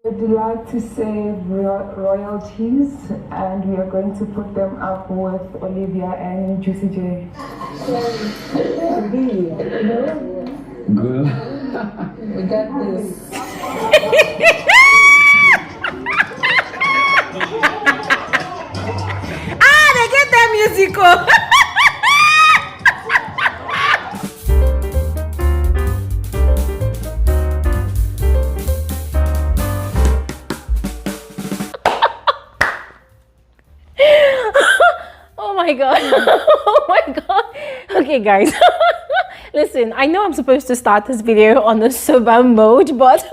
We'd like to save royalties, and we are going to put them up with Olivia and Juicy J. Girl. We got this. They get that musical. Oh my god. Oh my god. Okay guys. Listen, I know I'm supposed to start this video on the sober mode, but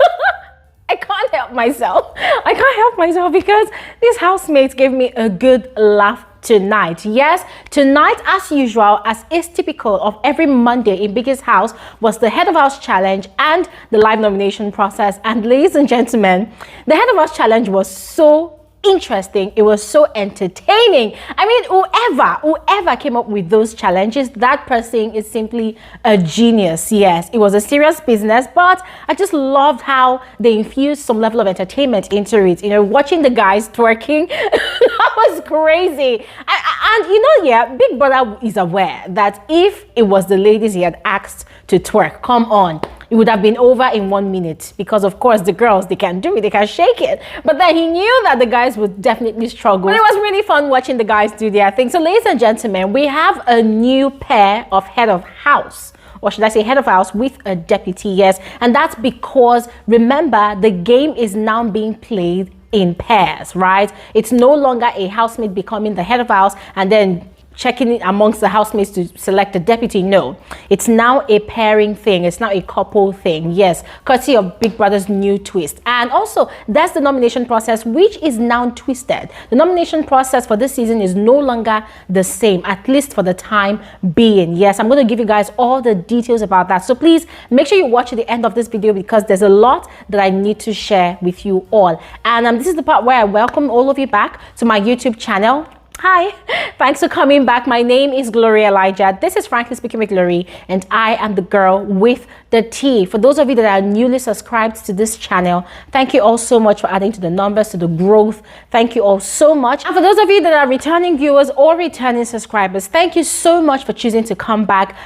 I can't help myself. I can't help myself because these housemates gave me a good laugh tonight. Yes, tonight, as usual, as is typical of every Monday in Biggest House, was the Head of House Challenge and the live nomination process. And ladies and gentlemen, the Head of House Challenge was so interesting. It was so entertaining. I mean, whoever came up with those challenges, that person is simply a genius. Yes, it was a serious business, but I just loved how they infused some level of entertainment into it. You know, watching the guys twerking, that was crazy. And you know, yeah, Big Brother is aware that if it was the ladies he had asked to twerk, come on, it would have been over in 1 minute, because of course the girls, they can do it, they can shake it. But then he knew that the guys would definitely struggle. But it was really fun watching the guys do their thing. So ladies and gentlemen, we have a new pair of head of house, or should I say head of house with a deputy. Yes, and that's because remember, the game is now being played in pairs, right? It's no longer a housemate becoming the head of house and then checking it amongst the housemates to select a deputy. No, it's now a pairing thing. It's now a couple thing. Yes, courtesy of Big Brother's new twist. And also, that's the nomination process, which is now twisted. The nomination process for this season is no longer the same, at least for the time being. Yes, I'm going to give you guys all the details about that. So please make sure you watch at the end of this video, because there's a lot that I need to share with you all. And this is the part where I welcome all of you back to my YouTube channel. Hi, thanks for coming back. My name is Gloria Elijah. This is Frankly Speaking with Glory, and I am the girl with the T. For those of you that are newly subscribed to this channel, thank you all so much for adding to the numbers, to the growth. Thank you all so much. And for those of you that are returning viewers or returning subscribers, thank you so much for choosing to come back.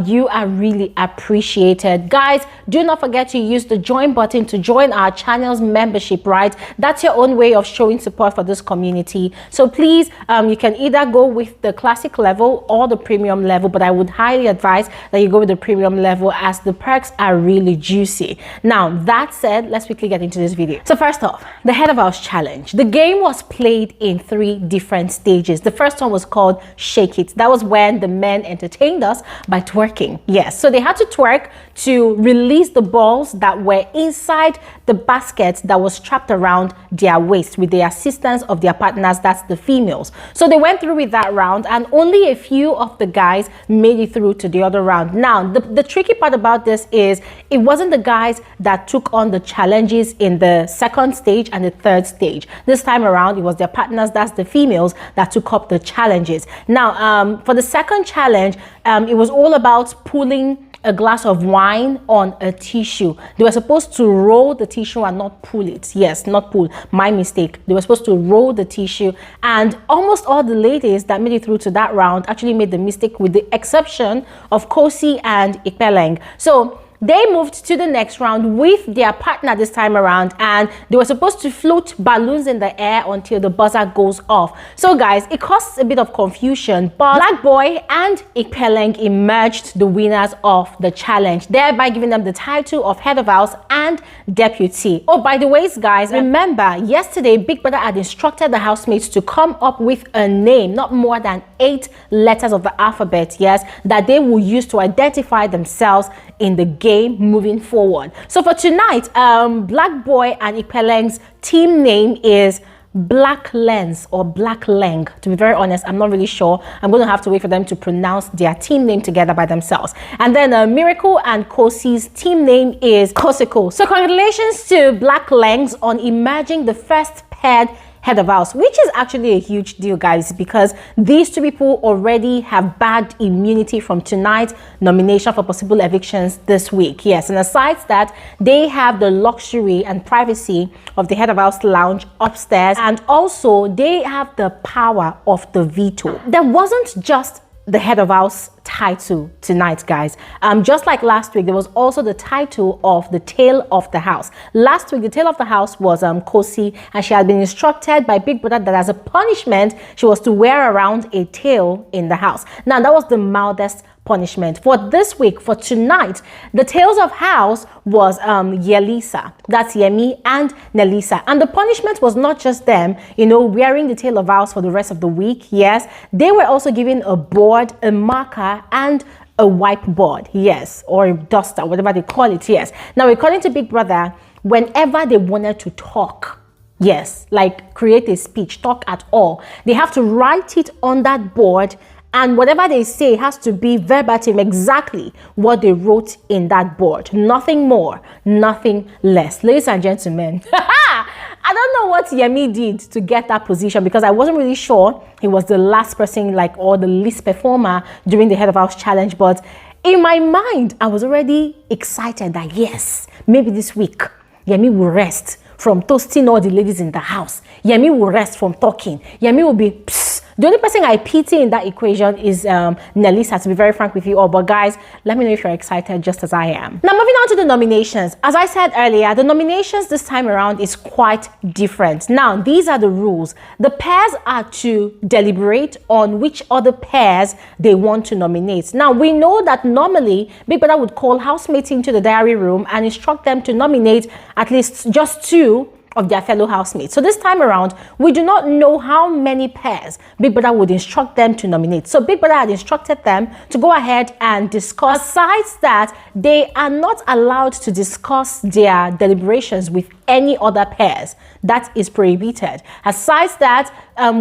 You are really appreciated. Guys, do not forget to use the join button to join our channel's membership, right? That's your own way of showing support for this community. So please, you can either go with the classic level or the premium level, but I would highly advise that you go with the premium level, as the perks are really juicy. Now, that said, let's quickly get into this video. So first off, the Head of House Challenge. The game was played in 3 different stages. The first one was called Shake It. That was when the men entertained us by twerking. Yes, so they had to twerk to release the balls that were inside the basket that was strapped around their waist with the assistance of their partners, that's the females. So they went through with that round, and only a few of the guys made it through to the other round. Now, the tricky part about this is it wasn't the guys that took on the challenges in the second stage and the third stage. This time around, it was their partners, that's the females, that took up the challenges. Now, for the second challenge, it was all about pulling a glass of wine on a tissue. They were supposed to roll the tissue and not pull it. Yes, not pull. My mistake. They were supposed to roll the tissue, and almost all the ladies that made it through to that round actually made the mistake, with the exception of Khosi and Ikpeleng. So they moved to the next round with their partner this time around, and they were supposed to float balloons in the air until the buzzer goes off. So guys, it caused a bit of confusion, but Black Boy and Ikpeleng emerged the winners of the challenge, thereby giving them the title of Head of House and Deputy. Oh, by the way, guys, remember yesterday Big Brother had instructed the housemates to come up with a name, not more than 8 letters of the alphabet, yes, that they will use to identify themselves in the game moving forward. So for tonight, Black Boy and Ikpeleng's team name is Black Lens or Black Leng. To be very honest, I'm not really sure. I'm going to have to wait for them to pronounce their team name together by themselves. And then Miracle and Khosi's team name is Khosiko. So congratulations to Black Lengs on emerging the first paired head of house, which is actually a huge deal, guys, because these two people already have bagged immunity from tonight's nomination for possible evictions this week. Yes, and aside that, they have the luxury and privacy of the head of house lounge upstairs, and also they have the power of the veto. There wasn't just the head of house title tonight, guys. Just like last week, there was also the title of the tail of the house. Last week, the tail of the house was Khosi, and she had been instructed by Big Brother that as a punishment, she was to wear around a tail in the house. Now, that was the mildest punishment. For this week, for tonight, the tails of house was Yelisa, that's Yemi and Nelisa, and the punishment was not just them, you know, wearing the tail of house for the rest of the week. Yes, they were also given a board, a marker, and a whiteboard, yes, or a duster, whatever they call it. Yes, now according to Big Brother, whenever they wanted to talk, yes, like create a speech, talk at all, they have to write it on that board, and whatever they say has to be verbatim, exactly what they wrote in that board. Nothing more, nothing less. Ladies and gentlemen, I don't know what Yemi did to get that position, because I wasn't really sure he was the last person, like, or the least performer during the head of house challenge. But in my mind, I was already excited that yes, maybe this week Yemi will rest from toasting all the ladies in the house. Yemi will rest from talking. Yemi will be psst. The only person I pity in that equation is Nelisa, to be very frank with you all. But guys, let me know if you're excited just as I am. Now, moving on to the nominations. As I said earlier, the nominations this time around is quite different. Now, these are the rules. The pairs are to deliberate on which other pairs they want to nominate. Now, we know that normally Big Brother would call housemates into the diary room and instruct them to nominate at least just 2 of their fellow housemates. So this time around, we do not know how many pairs Big Brother would instruct them to nominate. So Big Brother had instructed them to go ahead and discuss. Besides that, they are not allowed to discuss their deliberations with any other pairs. That is prohibited. Aside that,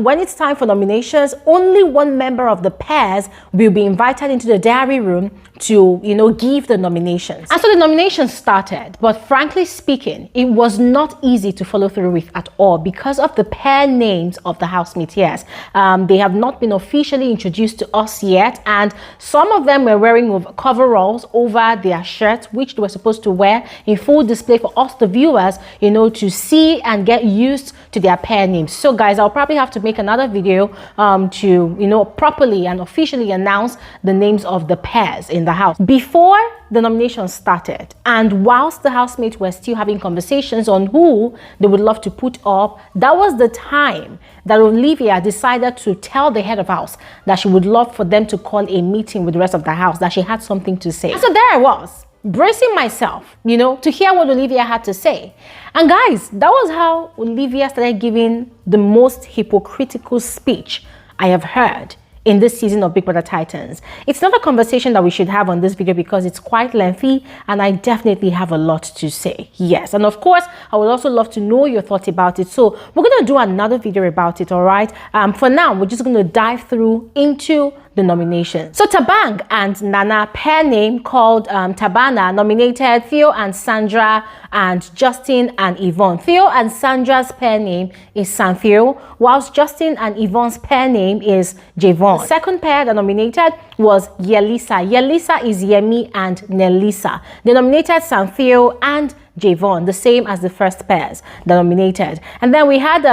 when it's time for nominations, only one member of the pairs will be invited into the diary room to, you know, give the nominations. And so the nominations started, but frankly speaking, it was not easy to follow through with at all because of the pair names of the housemates. Yes, they have not been officially introduced to us yet, and some of them were wearing coveralls over their shirts, which they were supposed to wear in full display for us, the viewers, you know, to see and get used to their pair names. So guys, I'll probably have to make another video to, you know, properly and officially announce the names of the pairs in the house before the nomination started. And whilst the housemates were still having conversations on who they would love to put up, that was the time that Olivia decided to tell the head of house that she would love for them to call a meeting with the rest of the house, that she had something to say. And so there I was, bracing myself, you know, to hear what Olivia had to say. And guys, that was how Olivia started giving the most hypocritical speech I have heard in this season of Big Brother Titans. It's not a conversation that we should have on this video because it's quite lengthy and I definitely have a lot to say. Yes, and of course, I would also love to know your thoughts about it. So we're going to do another video about it, all right? For now, we're just going to dive through into the nomination. So Tabang and Nana, pair name called Tabana, nominated Theo and Sandra and Justin and Yvonne. Theo and Sandra's pair name is Santheo, whilst Justin and Yvonne's pair name is Javon. The second pair that nominated was Yelisa. Yelisa is Yemi and Nelisa. They nominated Santheo and Javon, the same as the first pairs that nominated. And then we had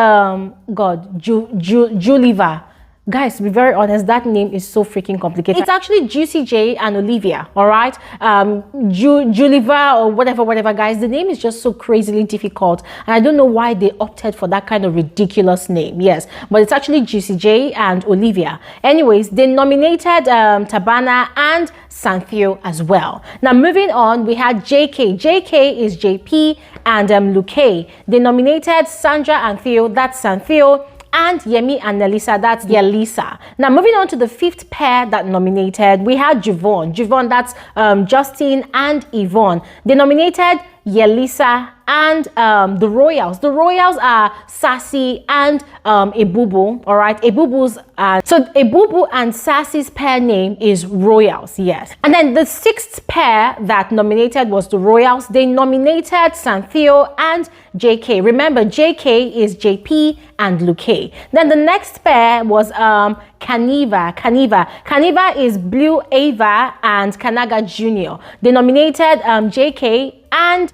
Juliva. Guys, to be very honest, that name is so freaking complicated. It's actually Juicy J and Olivia, all right? Juliva or whatever, guys. The name is just so crazily difficult. And I don't know why they opted for that kind of ridiculous name. Yes, but it's actually Juicy J and Olivia. Anyways, they nominated Tabana and Santheo as well. Now, moving on, we had JK. JK is JP and Luke. They nominated Sandra and Theo, that's Santheo, and Yemi and Nelisa, that's Yelisa. Now, moving on to the fifth pair that nominated, we had Javon. Javon, that's Justin and Yvonne. They nominated Yelisa and the Royals. The Royals are Sassy and Ebubu. All right, Ebubu's so Ebubu and Sassy's pair name is Royals. Yes, and then the sixth pair that nominated was the Royals. They nominated Santhio and JK. Remember, JK is JP and Luke. Then the next pair was Kaniva. Kaniva is Blue Ava and Kanaga Jr. They nominated JK and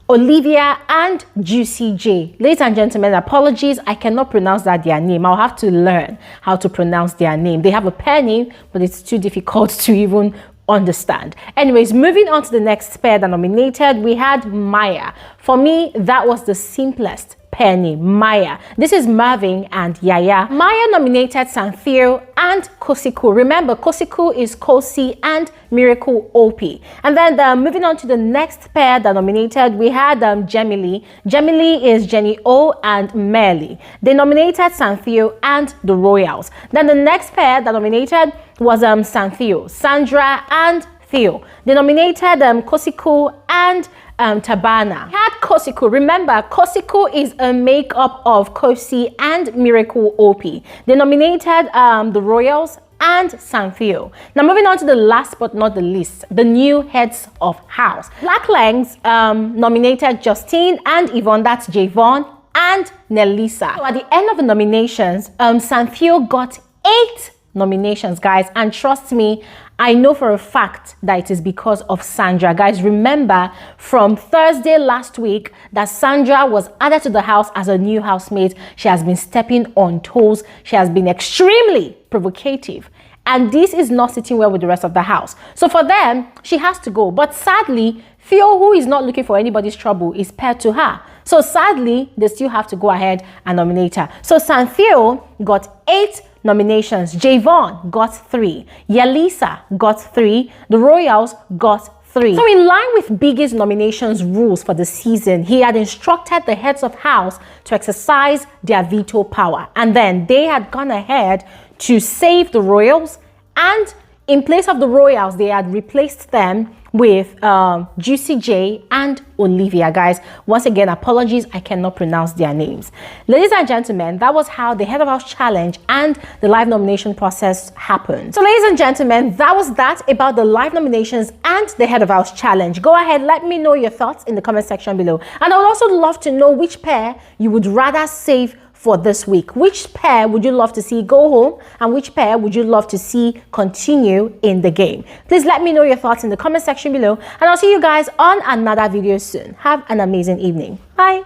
Olivia and Juicy J. Ladies and gentlemen, apologies, I cannot pronounce their name. I'll have to learn how to pronounce their name. They have a pair name, but it's too difficult to even understand. Anyways, moving on to the next pair that nominated, we had Maya. For me, that was the simplest pair name, Maya. This is Marvin and Yaya. Maya nominated Santhio and Khosi. Remember, Khosi is Khosi and Miracle OP. And then moving on to the next pair that nominated, we had Gemily. Gemily is Jenny O and Melly. They nominated Santhio and the Royals. Then the next pair that nominated was Santhio, Sandra and Theo. They nominated Khosi and Tabana. We had Khosi. Remember, Khosi is a makeup of Khosi and Miracle OP. They nominated the Royals and Santhio. Now moving on to the last but not the least, the new heads of house. Black Langs nominated Justine and Yvonne, that's Javon, and Nelisa. So at the end of the nominations, Santhio got 8 nominations, guys, and trust me, I know for a fact that it is because of Sandra. Guys, remember from Thursday last week that Sandra was added to the house as a new housemate. She has been stepping on toes. She has been extremely provocative. And this is not sitting well with the rest of the house. So for them, she has to go. But sadly, Theo, who is not looking for anybody's trouble, is paired to her. So sadly, they still have to go ahead and nominate her. So Santhio got 8 nominations. Javon got 3. Yalisa got 3. The Royals got 3. So in line with Biggie's nominations rules for the season, he had instructed the heads of house to exercise their veto power. And then they had gone ahead to save the Royals, and in place of the Royals, they had replaced them with Juicy J and Olivia. Guys, once again, apologies, I cannot pronounce their names. Ladies and gentlemen, that was how the Head of House Challenge and the live nomination process happened. So ladies and gentlemen, that was that about the live nominations and the Head of House Challenge. Go ahead, let me know your thoughts in the comment section below. And I would also love to know which pair you would rather save for this week. Which pair would you love to see go home, and which pair would you love to see continue in the game? Please let me know your thoughts in the comment section below, and I'll see you guys on another video soon. Have an amazing evening. Bye.